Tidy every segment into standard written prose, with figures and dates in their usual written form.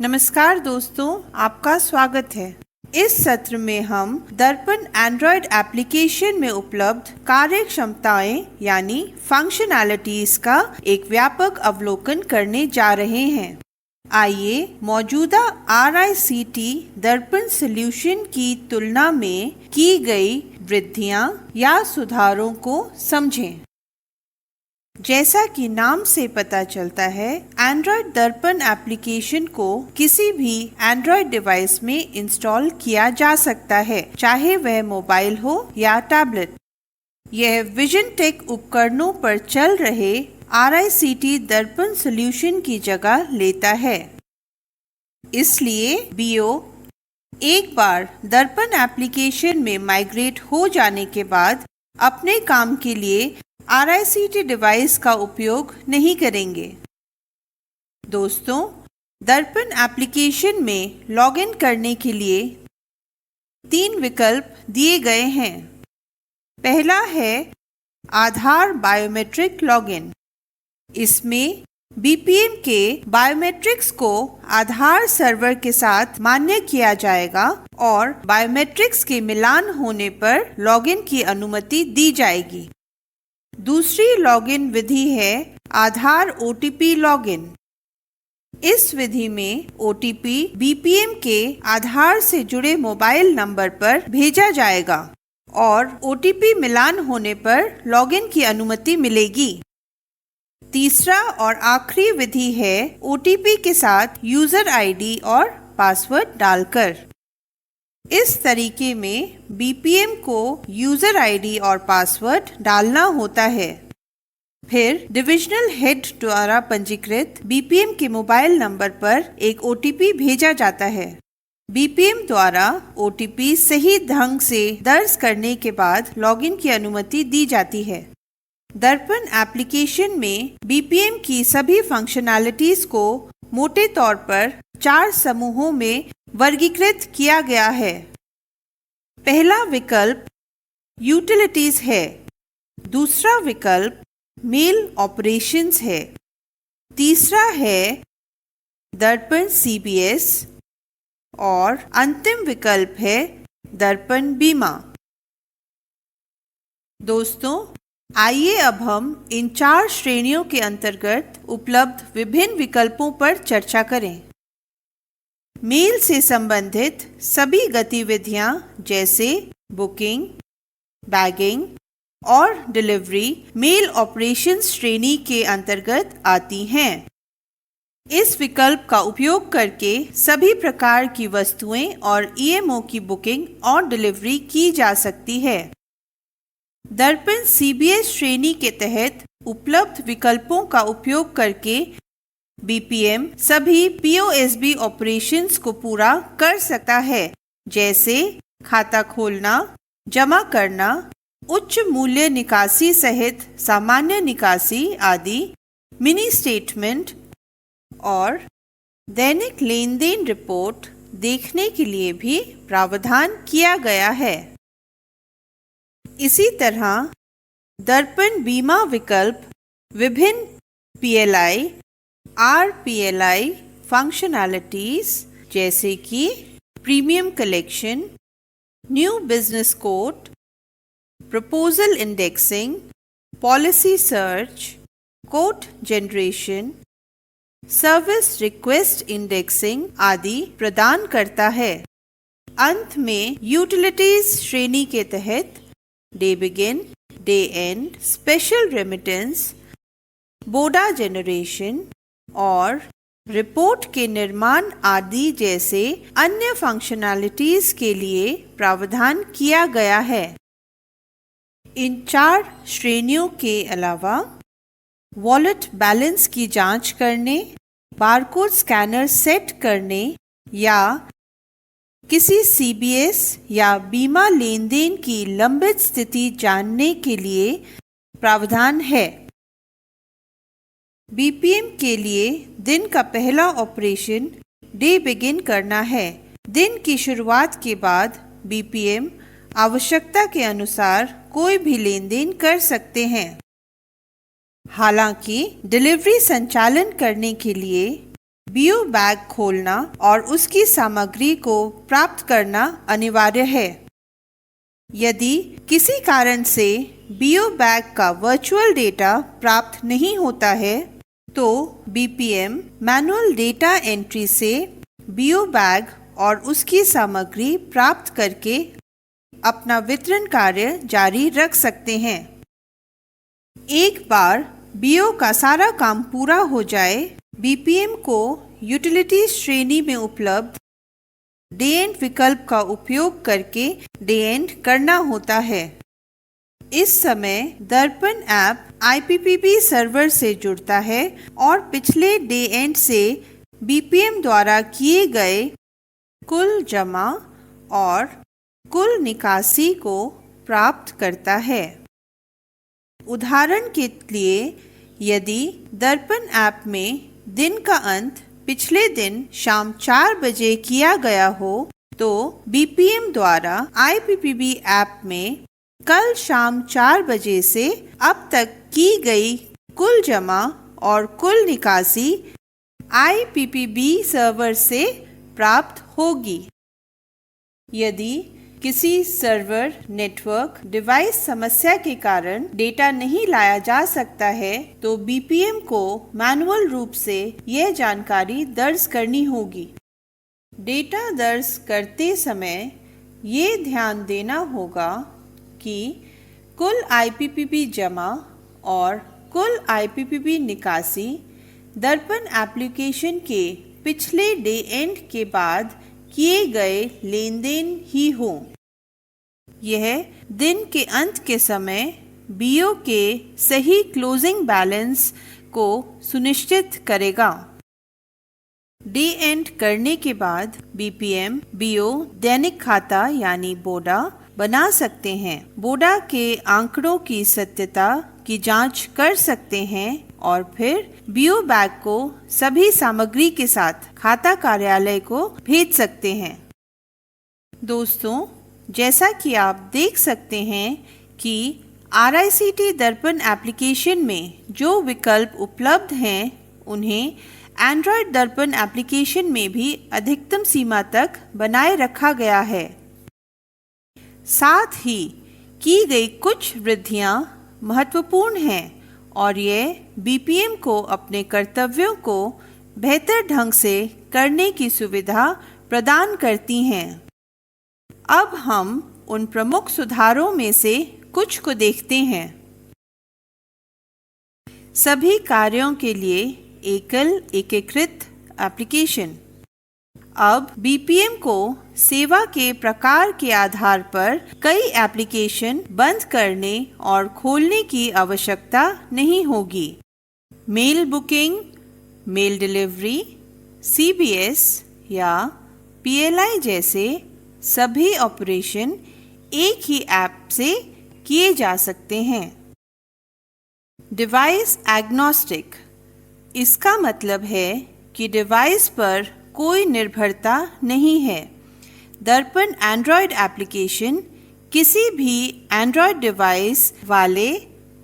नमस्कार दोस्तों, आपका स्वागत है। इस सत्र में हम दर्पण एंड्रॉयड एप्लीकेशन में उपलब्ध कार्य क्षमताएं यानी फंक्शनैलिटीज का एक व्यापक अवलोकन करने जा रहे हैं। आइए मौजूदा RICT दर्पण सॉल्यूशन की तुलना में की गई वृद्धियां या सुधारों को समझें। जैसा कि नाम से पता चलता है, एंड्रॉयड दर्पण एप्लीकेशन को किसी भी एंड्रॉयड डिवाइस में इंस्टॉल किया जा सकता है, चाहे वह मोबाइल हो या टैबलेट। यह विजन टेक उपकरणों पर चल रहे RICT दर्पण सॉल्यूशन की जगह लेता है। इसलिए BO एक बार दर्पण एप्लीकेशन में माइग्रेट हो जाने के बाद अपने काम के लिए RICT डिवाइस का उपयोग नहीं करेंगे। दोस्तों, दर्पण एप्लीकेशन में लॉगिन करने के लिए 3 विकल्प दिए गए हैं। पहला है आधार बायोमेट्रिक लॉगिन। इसमें BPM के बायोमेट्रिक्स को आधार सर्वर के साथ मान्य किया जाएगा और बायोमेट्रिक्स के मिलान होने पर लॉगिन की अनुमति दी जाएगी। दूसरी लॉगिन विधि है आधार OTP लॉगिन। इस विधि में OTP BPM के आधार से जुड़े मोबाइल नंबर पर भेजा जाएगा और OTP मिलान होने पर लॉगिन की अनुमति मिलेगी। तीसरा और आखिरी विधि है OTP के साथ यूजर ID और पासवर्ड डालकर। इस तरीके में BPM को यूजर ID और पासवर्ड डालना होता है। फिर डिविजनल हेड द्वारा पंजीकृत BPM के मोबाइल नंबर पर एक OTP भेजा जाता है। BPM द्वारा OTP सही ढंग से दर्ज करने के बाद लॉगिन की अनुमति दी जाती है। दर्पण एप्लीकेशन में BPM की सभी फंक्शनैलिटीज को मोटे तौर पर 4 समूहों में वर्गीकृत किया गया है। पहला विकल्प यूटिलिटीज है। दूसरा विकल्प मेल ऑपरेशंस है। तीसरा है दर्पण CBS और अंतिम विकल्प है दर्पण बीमा। दोस्तों, आइए अब हम इन 4 श्रेणियों के अंतर्गत उपलब्ध विभिन्न विकल्पों पर चर्चा करें। मेल से संबंधित सभी गतिविधियां जैसे बुकिंग, बैगिंग और डिलीवरी मेल ऑपरेशंस श्रेणी के अंतर्गत आती हैं। इस विकल्प का उपयोग करके सभी प्रकार की वस्तुएं और EMO की बुकिंग और डिलीवरी की जा सकती है। दर्पण CBS श्रेणी के तहत उपलब्ध विकल्पों का उपयोग करके BPM सभी POSB ऑपरेशंस को पूरा कर सकता है, जैसे खाता खोलना, जमा करना, उच्च मूल्य निकासी सहित सामान्य निकासी आदि, मिनी स्टेटमेंट और दैनिक लेन देन रिपोर्ट देखने के लिए भी प्रावधान किया गया है। इसी तरह दर्पण बीमा विकल्प विभिन्न PLI, RPLI फंक्शनैलिटीज जैसे कि premium collection, new business code, proposal indexing, policy search, code generation, service request indexing आदि प्रदान करता है। अंत में यूटिलिटीज श्रेणी के तहत day begin, day end, special remittance, बोडा जनरेशन और रिपोर्ट के निर्माण आदि जैसे अन्य फंक्शनैलिटीज के लिए प्रावधान किया गया है। इन 4 श्रेणियों के अलावा वॉलेट बैलेंस की जांच करने, बारकोड स्कैनर सेट करने या किसी CBS या बीमा लेन देन की लंबित स्थिति जानने के लिए प्रावधान है। BPM के लिए दिन का पहला ऑपरेशन डे बिगिन करना है। दिन की शुरुआत के बाद BPM आवश्यकता के अनुसार कोई भी लेन देन कर सकते हैं। हालांकि डिलीवरी संचालन करने के लिए बियो बैग खोलना और उसकी सामग्री को प्राप्त करना अनिवार्य है। यदि किसी कारण से बियो बैग का वर्चुअल डेटा प्राप्त नहीं होता है, तो बीपीएम मैनुअल डेटा एंट्री से बियो बैग और उसकी सामग्री प्राप्त करके अपना वितरण कार्य जारी रख सकते हैं। एक बार बियो का सारा काम पूरा हो जाए, बीपीएम को यूटिलिटी श्रेणी में उपलब्ध डे एंड विकल्प का उपयोग करके डे एंड करना होता है। इस समय दर्पण ऐप IPPB सर्वर से जुड़ता है और पिछले डे एंड से बीपीएम द्वारा किए गए कुल जमा और कुल निकासी को प्राप्त करता है। उदाहरण के लिए, यदि दर्पण ऐप में दिन का अंत पिछले दिन शाम 4 बजे किया गया हो, तो बीपीएम द्वारा IPPB ऐप में कल शाम 4 बजे से अब तक की गई कुल जमा और कुल निकासी IPPB सर्वर से प्राप्त होगी। यदि किसी सर्वर नेटवर्क डिवाइस समस्या के कारण डेटा नहीं लाया जा सकता है, तो बीपीएम को मैनुअल रूप से यह जानकारी दर्ज करनी होगी। डेटा दर्ज करते समय ये ध्यान देना होगा कि कुल IPPB जमा और कुल IPPB निकासी दर्पण एप्लीकेशन के पिछले डे एंड के बाद किए गए लेन देन ही हो। यह दिन के अंत के समय बीओ के सही क्लोजिंग बैलेंस को सुनिश्चित करेगा। डे एंड करने के बाद बीपीएम बीओ दैनिक खाता यानी बोडा बना सकते हैं। बोडा के आंकड़ों की सत्यता की जांच कर सकते हैं और फिर बीओ बैग को सभी सामग्री के साथ खाता कार्यालय को भेज सकते हैं। दोस्तों, जैसा कि आप देख सकते हैं कि RICT दर्पण एप्लीकेशन में जो विकल्प उपलब्ध हैं, उन्हें एंड्रॉयड दर्पण एप्लीकेशन में भी अधिकतम सीमा तक बनाए रखा गया है। साथ ही की गई कुछ वृद्धियां महत्वपूर्ण हैं और ये बीपीएम को अपने कर्तव्यों को बेहतर ढंग से करने की सुविधा प्रदान करती हैं। अब हम उन प्रमुख सुधारों में से कुछ को देखते हैं। सभी कार्यों के लिए एकल एकीकृत एप्लीकेशन। अब बीपीएम को सेवा के प्रकार के आधार पर कई एप्लीकेशन बंद करने और खोलने की आवश्यकता नहीं होगी। Mail booking, mail delivery, CBS या PLI जैसे सभी ऑपरेशन एक ही ऐप से किए जा सकते हैं। Device agnostic. इसका मतलब है कि डिवाइस पर कोई निर्भरता नहीं है। दर्पण एंड्रॉयड एप्लीकेशन किसी भी एंड्रॉयड डिवाइस वाले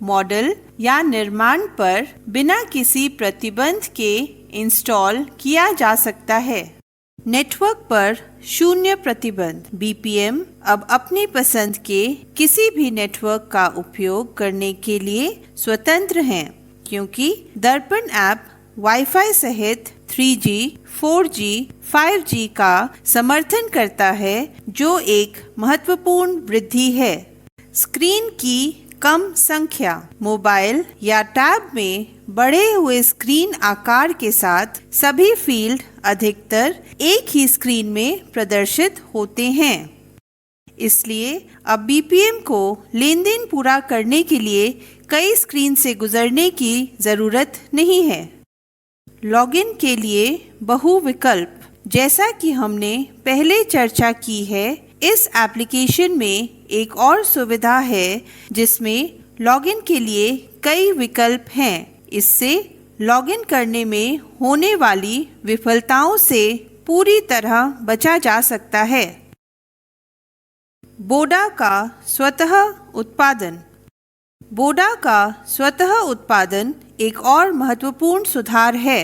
मॉडल या निर्माण पर बिना किसी प्रतिबंध के इंस्टॉल किया जा सकता है। नेटवर्क पर शून्य प्रतिबंध। बीपीएम अब अपनी पसंद के किसी भी नेटवर्क का उपयोग करने के लिए स्वतंत्र हैं, क्योंकि दर्पण ऐप वाईफाई सहित 3G, 4G, 5G का समर्थन करता है, जो एक महत्वपूर्ण वृद्धि है। स्क्रीन की कम संख्या। मोबाइल या टैब में बढ़े हुए स्क्रीन आकार के साथ सभी फील्ड अधिकतर एक ही स्क्रीन में प्रदर्शित होते हैं। इसलिए अब बीपीएम को लेन देन पूरा करने के लिए कई स्क्रीन से गुजरने की ज़रूरत नहीं है। लॉगिन के लिए बहु विकल्प। जैसा कि हमने पहले चर्चा की है, इस एप्लीकेशन में एक और सुविधा है जिसमें लॉगिन के लिए कई विकल्प हैं। इससे लॉगिन करने में होने वाली विफलताओं से पूरी तरह बचा जा सकता है। बोडा का स्वतः उत्पादन। बोडा का स्वतः उत्पादन एक और महत्वपूर्ण सुधार है।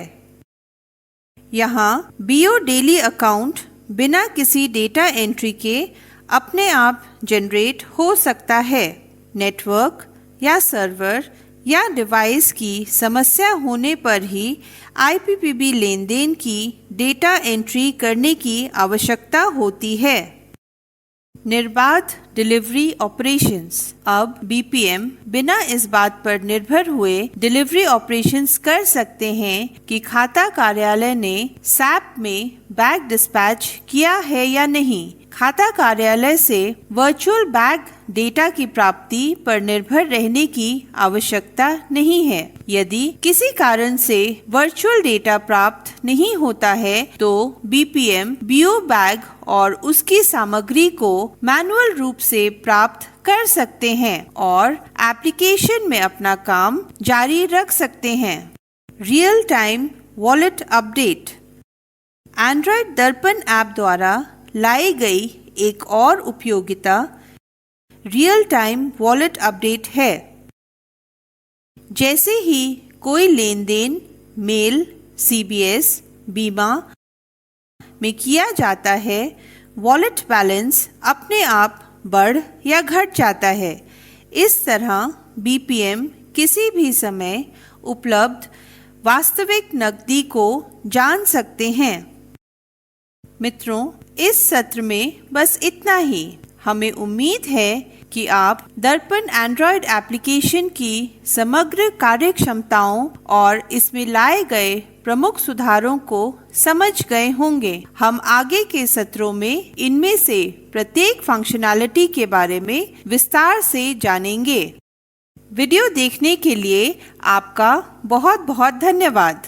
यहाँ बीओ डेली अकाउंट बिना किसी डेटा एंट्री के अपने आप जनरेट हो सकता है। नेटवर्क या सर्वर या डिवाइस की समस्या होने पर ही आईपीपीबी लेनदेन की डेटा एंट्री करने की आवश्यकता होती है। निर्बाध डिलीवरी ऑपरेशंस। अब बीपीएम बिना इस बात पर निर्भर हुए डिलीवरी ऑपरेशंस कर सकते हैं कि खाता कार्यालय ने सैप में बैग डिस्पैच किया है या नहीं। खाता कार्यालय से वर्चुअल बैग डेटा की प्राप्ति पर निर्भर रहने की आवश्यकता नहीं है। यदि किसी कारण से वर्चुअल डेटा प्राप्त नहीं होता है तो बीपीएम बीओ बैग और उसकी सामग्री को मैनुअल रूप से प्राप्त कर सकते हैं और एप्लीकेशन में अपना काम जारी रख सकते हैं। Real time wallet update. Android दर्पण ऐप द्वारा लाई गई एक और उपयोगिता रियल टाइम वॉलेट अपडेट है। जैसे ही कोई लेन देन मेल, सीबीएस, बीमा में किया जाता है, वॉलेट बैलेंस अपने आप बढ़ या घट जाता है। इस तरह बीपीएम किसी भी समय उपलब्ध वास्तविक नकदी को जान सकते हैं। मित्रों, इस सत्र में बस इतना ही। हमें उम्मीद है कि आप दर्पण एंड्रॉयड एप्लीकेशन की समग्र कार्यक्षमताओं और इसमें लाए गए प्रमुख सुधारों को समझ गए होंगे। हम आगे के सत्रों में इनमें से प्रत्येक फंक्शनैलिटी के बारे में विस्तार से जानेंगे। वीडियो देखने के लिए आपका बहुत बहुत धन्यवाद।